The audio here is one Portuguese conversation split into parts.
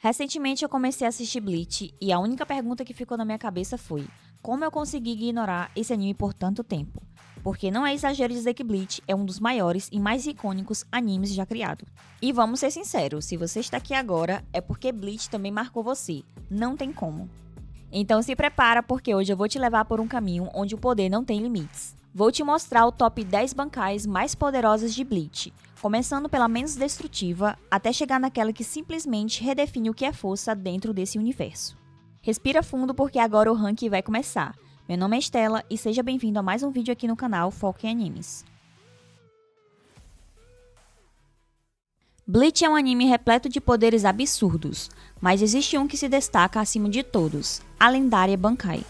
Recentemente eu comecei a assistir Bleach e a única pergunta que ficou na minha cabeça foi: como eu consegui ignorar esse anime por tanto tempo? Porque não é exagero dizer que Bleach é um dos maiores e mais icônicos animes já criado. E vamos ser sinceros, se você está aqui agora é porque Bleach também marcou você, não tem como. Então se prepara porque hoje eu vou te levar por um caminho onde o poder não tem limites. Vou te mostrar o top 10 bancais mais poderosas de Bleach, começando pela menos destrutiva, até chegar naquela que simplesmente redefine o que é força dentro desse universo. Respira fundo porque agora o ranking vai começar. Meu nome é Estela e seja bem-vindo a mais um vídeo aqui no canal Foco em Animes. Bleach é um anime repleto de poderes absurdos, mas existe um que se destaca acima de todos, a lendária Bankai.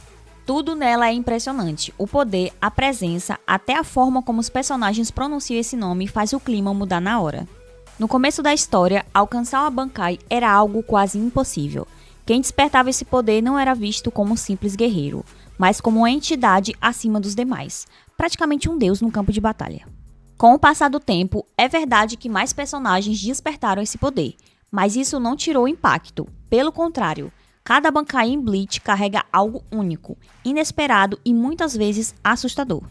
Tudo nela é impressionante, o poder, a presença, até a forma como os personagens pronunciam esse nome faz o clima mudar na hora. No começo da história, alcançar uma Bankai era algo quase impossível. Quem despertava esse poder não era visto como um simples guerreiro, mas como uma entidade acima dos demais, praticamente um deus no campo de batalha. Com o passar do tempo, é verdade que mais personagens despertaram esse poder, mas isso não tirou o impacto, pelo contrário. Cada Bankai em Bleach carrega algo único, inesperado e muitas vezes assustador.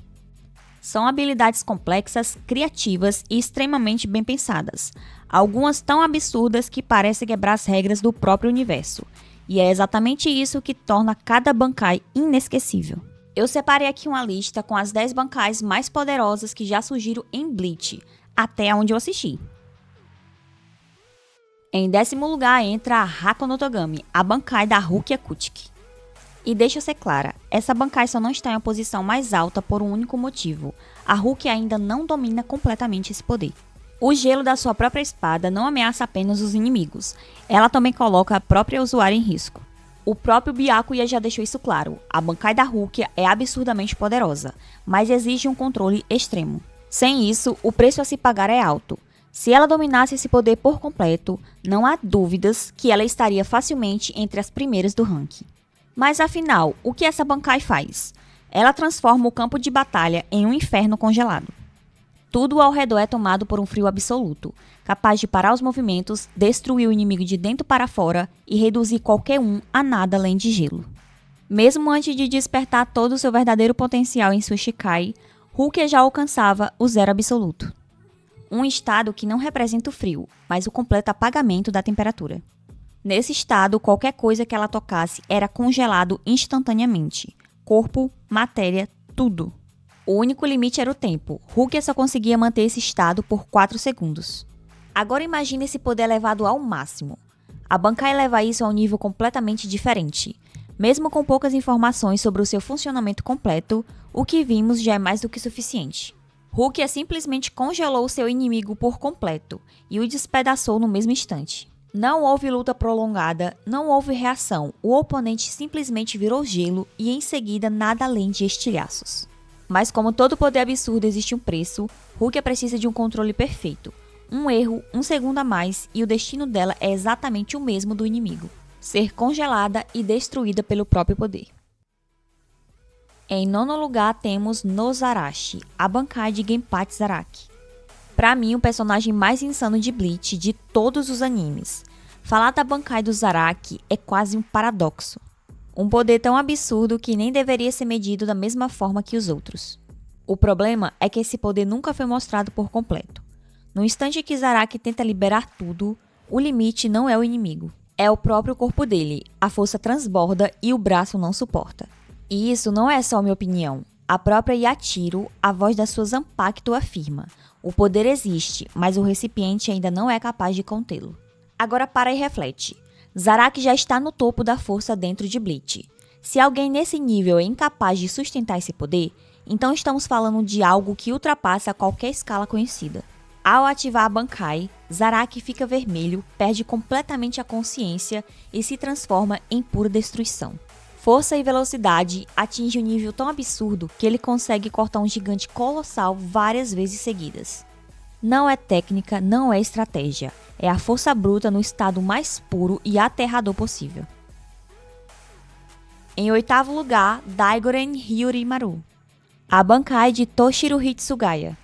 São habilidades complexas, criativas e extremamente bem pensadas, algumas tão absurdas que parecem quebrar as regras do próprio universo, e é exatamente isso que torna cada Bankai inesquecível. Eu separei aqui uma lista com as 10 Bankais mais poderosas que já surgiram em Bleach, até onde eu assisti. Em 10º lugar entra a Hako no Togami, a Bankai da Rukia Kuchiki. E deixa eu ser clara, essa Bankai só não está em uma posição mais alta por um único motivo. A Rukia ainda não domina completamente esse poder. O gelo da sua própria espada não ameaça apenas os inimigos, ela também coloca a própria usuária em risco. O próprio Byakuya já deixou isso claro, a Bankai da Rukia é absurdamente poderosa, mas exige um controle extremo. Sem isso, o preço a se pagar é alto. Se ela dominasse esse poder por completo, não há dúvidas que ela estaria facilmente entre as primeiras do ranking. Mas afinal, o que essa Bankai faz? Ela transforma o campo de batalha em um inferno congelado. Tudo ao redor é tomado por um frio absoluto, capaz de parar os movimentos, destruir o inimigo de dentro para fora e reduzir qualquer um a nada além de gelo. Mesmo antes de despertar todo o seu verdadeiro potencial em sua Shikai, Rukia já alcançava o zero absoluto. Um estado que não representa o frio, mas o completo apagamento da temperatura. Nesse estado, qualquer coisa que ela tocasse era congelado instantaneamente. Corpo, matéria, tudo. O único limite era o tempo. Rukia só conseguia manter esse estado por 4 segundos. Agora imagine esse poder elevado ao máximo. A Bankai leva isso a um nível completamente diferente. Mesmo com poucas informações sobre o seu funcionamento completo, o que vimos já é mais do que suficiente. Rukia simplesmente congelou seu inimigo por completo e o despedaçou no mesmo instante. Não houve luta prolongada, não houve reação, o oponente simplesmente virou gelo e em seguida nada além de estilhaços. Mas como todo poder absurdo existe um preço, Rukia precisa de um controle perfeito. Um erro, um segundo a mais e o destino dela é exatamente o mesmo do inimigo: ser congelada e destruída pelo próprio poder. Em 9º lugar temos Nozarashi, a Bankai de Genpachi Zaraki. Pra mim, o personagem mais insano de Bleach de todos os animes. Falar da Bankai do Zaraki é quase um paradoxo. Um poder tão absurdo que nem deveria ser medido da mesma forma que os outros. O problema é que esse poder nunca foi mostrado por completo. No instante que Zaraki tenta liberar tudo, o limite não é o inimigo. É o próprio corpo dele, a força transborda e o braço não suporta. E isso não é só minha opinião. A própria Yatiro, a voz da sua Zanpakuto, afirma: o poder existe, mas o recipiente ainda não é capaz de contê-lo. Agora para e reflete. Zaraki já está no topo da força dentro de Bleach. Se alguém nesse nível é incapaz de sustentar esse poder, então estamos falando de algo que ultrapassa qualquer escala conhecida. Ao ativar a Bankai, Zaraki fica vermelho, perde completamente a consciência e se transforma em pura destruição. Força e velocidade atinge um nível tão absurdo que ele consegue cortar um gigante colossal várias vezes seguidas. Não é técnica, não é estratégia, é a força bruta no estado mais puro e aterrador possível. Em 8º lugar, Daigoren Hyorimaru, a Bankai de Toshiro Hitsugaya.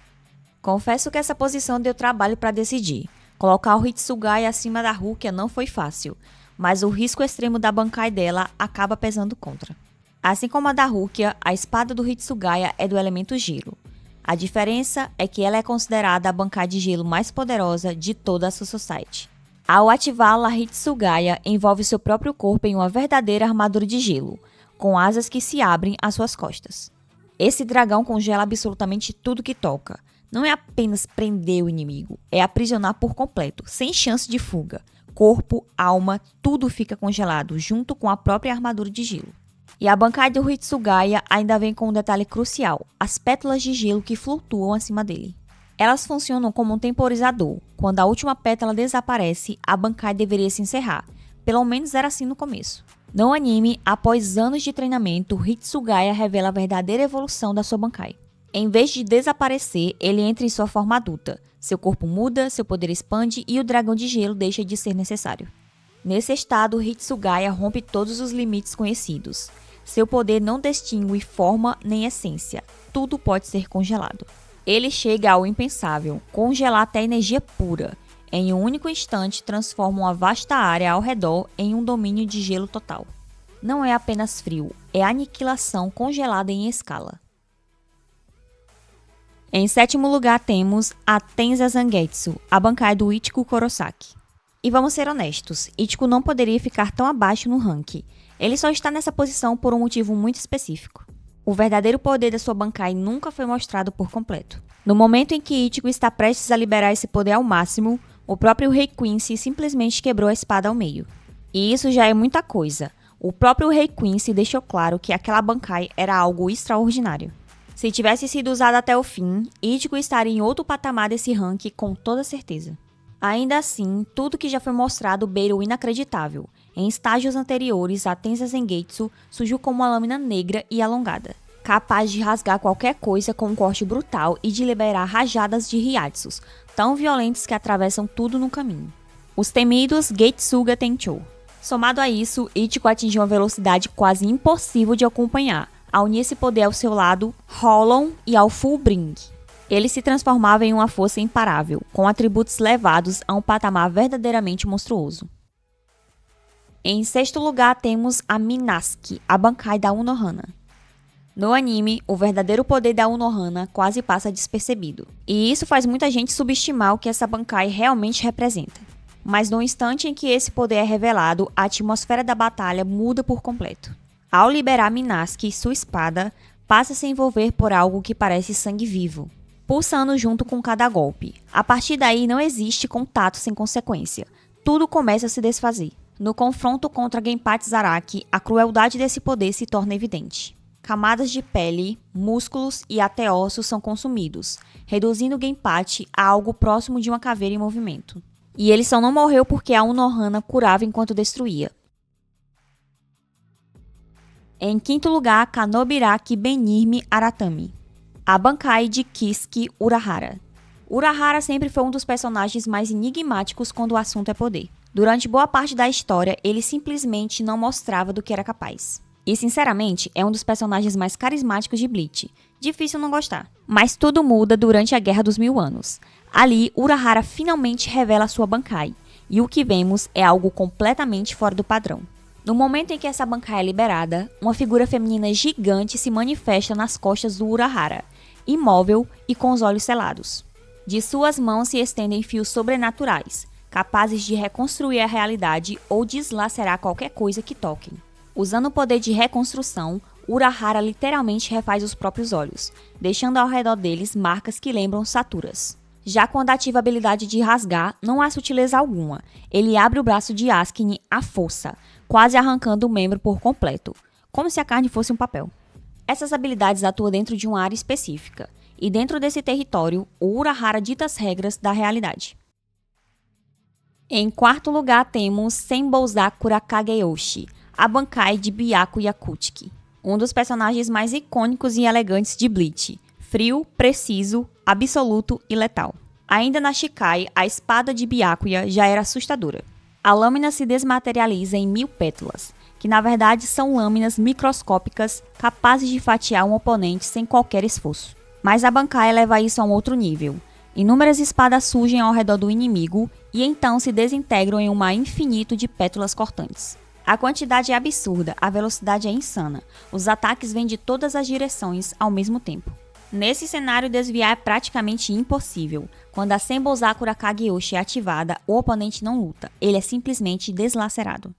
Confesso que essa posição deu trabalho para decidir. Colocar o Hitsugaya acima da Rukia não foi fácil, mas o risco extremo da Bankai dela acaba pesando contra. Assim como a da Rukia, a espada do Hitsugaya é do elemento gelo. A diferença é que ela é considerada a Bankai de gelo mais poderosa de toda a Soul Society. Ao ativá-la, a Hitsugaya envolve seu próprio corpo em uma verdadeira armadura de gelo, com asas que se abrem às suas costas. Esse dragão congela absolutamente tudo que toca. Não é apenas prender o inimigo, é aprisionar por completo, sem chance de fuga. Corpo, alma, tudo fica congelado, junto com a própria armadura de gelo. E a Bankai do Hitsugaya ainda vem com um detalhe crucial, as pétalas de gelo que flutuam acima dele. Elas funcionam como um temporizador. Quando a última pétala desaparece, a Bankai deveria se encerrar. Pelo menos era assim no começo. No anime, após anos de treinamento, Hitsugaya revela a verdadeira evolução da sua Bankai. Em vez de desaparecer, ele entra em sua forma adulta. Seu corpo muda, seu poder expande e o dragão de gelo deixa de ser necessário. Nesse estado, Hitsugaya rompe todos os limites conhecidos. Seu poder não distingue forma nem essência. Tudo pode ser congelado. Ele chega ao impensável, congelar até energia pura. Em um único instante, transforma uma vasta área ao redor em um domínio de gelo total. Não é apenas frio, é aniquilação congelada em escala. Em sétimo lugar temos a Tenza Zangetsu, a Bankai do Ichigo Kurosaki. E vamos ser honestos, Ichigo não poderia ficar tão abaixo no ranking. Ele só está nessa posição por um motivo muito específico. O verdadeiro poder da sua Bankai nunca foi mostrado por completo. No momento em que Ichigo está prestes a liberar esse poder ao máximo, o próprio Rei Quincy simplesmente quebrou a espada ao meio. E isso já é muita coisa. O próprio Rei Quincy deixou claro que aquela Bankai era algo extraordinário. Se tivesse sido usada até o fim, Ichigo estaria em outro patamar desse ranking com toda certeza. Ainda assim, tudo que já foi mostrado beira o inacreditável. Em estágios anteriores, a Tenza Zangetsu surgiu como uma lâmina negra e alongada, capaz de rasgar qualquer coisa com um corte brutal e de liberar rajadas de Ryatsus, tão violentos que atravessam tudo no caminho. Os temidos Getsuga Tenchou. Somado a isso, Ichigo atingiu uma velocidade quase impossível de acompanhar, ao unir esse poder ao seu lado, Hollow e ao Fullbring. Ele se transformava em uma força imparável, com atributos levados a um patamar verdadeiramente monstruoso. Em sexto lugar temos a Minaski, a Bankai da Unohana. No anime, o verdadeiro poder da Unohana quase passa despercebido, e isso faz muita gente subestimar o que essa Bankai realmente representa. Mas no instante em que esse poder é revelado, a atmosfera da batalha muda por completo. Ao liberar Minaski, sua espada passa a se envolver por algo que parece sangue vivo, pulsando junto com cada golpe. A partir daí não existe contato sem consequência. Tudo começa a se desfazer. No confronto contra Genpachi Zaraki, a crueldade desse poder se torna evidente. Camadas de pele, músculos e até ossos são consumidos, reduzindo Genpachi a algo próximo de uma caveira em movimento. E ele só não morreu porque a Unohana curava enquanto destruía. Em quinto lugar, Kanobiraki Benirme Aratami, a Bankai de Kisuke Urahara. Urahara sempre foi um dos personagens mais enigmáticos quando o assunto é poder. Durante boa parte da história, ele simplesmente não mostrava do que era capaz. E sinceramente, é um dos personagens mais carismáticos de Bleach. Difícil não gostar. Mas tudo muda durante a Guerra dos Mil Anos. Ali, Urahara finalmente revela sua Bankai. E o que vemos é algo completamente fora do padrão. No momento em que essa Bankai é liberada, uma figura feminina gigante se manifesta nas costas do Urahara, imóvel e com os olhos selados. De suas mãos se estendem fios sobrenaturais, capazes de reconstruir a realidade ou deslacerar qualquer coisa que toquem. Usando o poder de reconstrução, Urahara literalmente refaz os próprios olhos, deixando ao redor deles marcas que lembram saturas. Já quando ativa a habilidade de rasgar, não há sutileza alguma. Ele abre o braço de Askin à força, quase arrancando o membro por completo, como se a carne fosse um papel. Essas habilidades atuam dentro de uma área específica, e dentro desse território, o Urahara dita as regras da realidade. Em quarto lugar temos Senbousakura Kageyoshi, a Bankai de Byakuya Yakutsuki, um dos personagens mais icônicos e elegantes de Bleach, frio, preciso, absoluto e letal. Ainda na Shikai, a espada de Byakuya já era assustadora. A lâmina se desmaterializa em 1000 pétalas, que na verdade são lâminas microscópicas capazes de fatiar um oponente sem qualquer esforço. Mas a Bankai leva isso a um outro nível. Inúmeras espadas surgem ao redor do inimigo e então se desintegram em um mar infinito de pétalas cortantes. A quantidade é absurda, a velocidade é insana. Os ataques vêm de todas as direções ao mesmo tempo. Nesse cenário, desviar é praticamente impossível. Quando a Senbosakura Kageyoshi é ativada, o oponente não luta, ele é simplesmente deslacerado.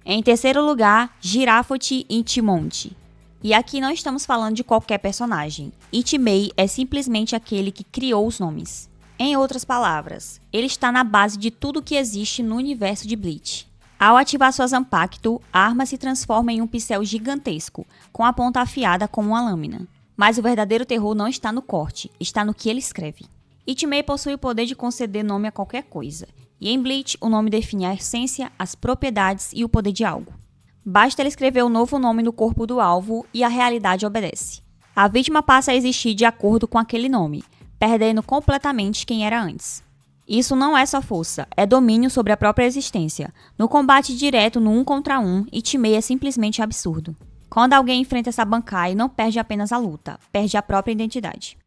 Em terceiro lugar, Giraffoti Ichimonchi. E aqui não estamos falando de qualquer personagem. Ichimei é simplesmente aquele que criou os nomes. Em outras palavras, ele está na base de tudo que existe no universo de Bleach. Ao ativar sua Zanpakuto, a arma se transforma em um pincel gigantesco, com a ponta afiada como uma lâmina. Mas o verdadeiro terror não está no corte, está no que ele escreve. Ichimei possui o poder de conceder nome a qualquer coisa, e em Bleach o nome define a essência, as propriedades e o poder de algo. Basta ele escrever o novo nome no corpo do alvo e a realidade obedece. A vítima passa a existir de acordo com aquele nome, perdendo completamente quem era antes. Isso não é só força, é domínio sobre a própria existência. No combate direto no 1 contra 1, Ichimei é simplesmente absurdo. Quando alguém enfrenta essa Bankai, não perde apenas a luta, perde a própria identidade.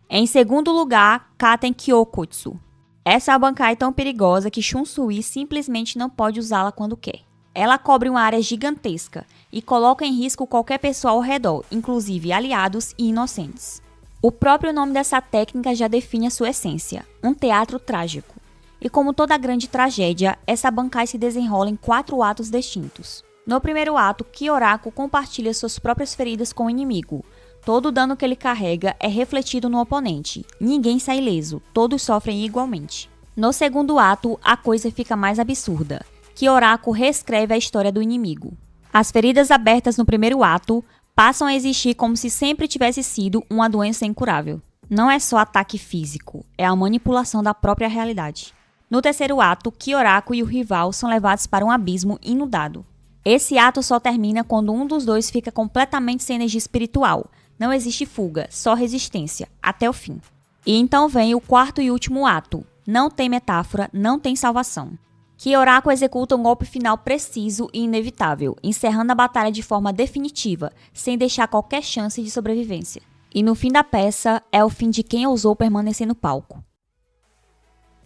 Em segundo lugar, Katen Kyokutsu. Essa é a Bankai tão perigosa que Shunsui simplesmente não pode usá-la quando quer. Ela cobre uma área gigantesca e coloca em risco qualquer pessoa ao redor, inclusive aliados e inocentes. O próprio nome dessa técnica já define a sua essência, um teatro trágico. E como toda grande tragédia, essa Bankai se desenrola em 4 atos distintos. No primeiro ato, Kyoraku compartilha suas próprias feridas com o inimigo. Todo o dano que ele carrega é refletido no oponente. Ninguém sai ileso, todos sofrem igualmente. No segundo ato, a coisa fica mais absurda. Kyoraku reescreve a história do inimigo. As feridas abertas no primeiro ato passam a existir como se sempre tivesse sido uma doença incurável. Não é só ataque físico, é a manipulação da própria realidade. No terceiro ato, Kyoraku e o rival são levados para um abismo inundado. Esse ato só termina quando um dos dois fica completamente sem energia espiritual. Não existe fuga, só resistência, até o fim. E então vem o quarto e último ato. Não tem metáfora, não tem salvação. Kyoraku executa um golpe final preciso e inevitável, encerrando a batalha de forma definitiva, sem deixar qualquer chance de sobrevivência. E no fim da peça, é o fim de quem ousou permanecer no palco.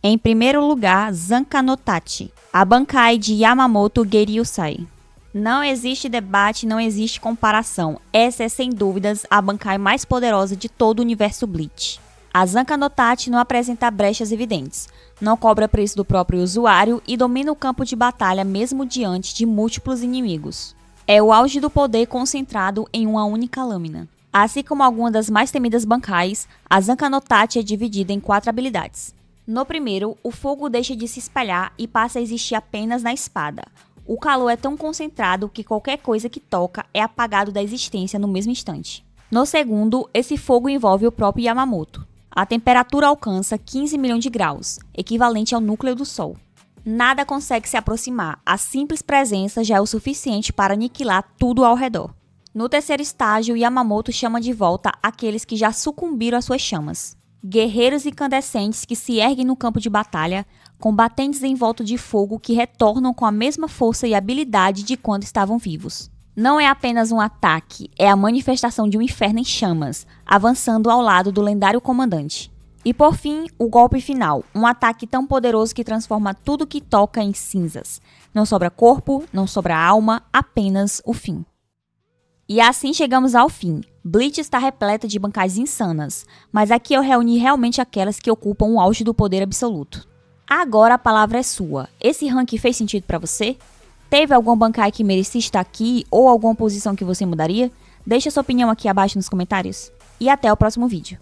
Em primeiro lugar, Zanka no Tachi, a Bankai de Yamamoto Geryusai. Não existe debate, não existe comparação. Essa é, sem dúvidas, a Bankai mais poderosa de todo o universo Bleach. A Zanka no Tachi não apresenta brechas evidentes, não cobra preço do próprio usuário e domina o campo de batalha mesmo diante de múltiplos inimigos. É o auge do poder concentrado em uma única lâmina. Assim como algumas das mais temidas Bankais, a Zanka no Tachi é dividida em 4 habilidades. No primeiro, o fogo deixa de se espalhar e passa a existir apenas na espada. O calor é tão concentrado que qualquer coisa que toca é apagado da existência no mesmo instante. No segundo, esse fogo envolve o próprio Yamamoto. A temperatura alcança 15 milhões de graus, equivalente ao núcleo do Sol. Nada consegue se aproximar, a simples presença já é o suficiente para aniquilar tudo ao redor. No terceiro estágio, Yamamoto chama de volta aqueles que já sucumbiram às suas chamas. Guerreiros incandescentes que se erguem no campo de batalha, combatentes em volta de fogo que retornam com a mesma força e habilidade de quando estavam vivos. Não é apenas um ataque, é a manifestação de um inferno em chamas, avançando ao lado do lendário comandante. E por fim, o golpe final, um ataque tão poderoso que transforma tudo que toca em cinzas. Não sobra corpo, não sobra alma, apenas o fim. E assim chegamos ao fim. Bleach está repleta de bancais insanas, mas aqui eu reuni realmente aquelas que ocupam o auge do poder absoluto. Agora a palavra é sua. Esse ranking fez sentido pra você? Teve algum Bankai que merecia estar aqui ou alguma posição que você mudaria? Deixa sua opinião aqui abaixo nos comentários. E até o próximo vídeo.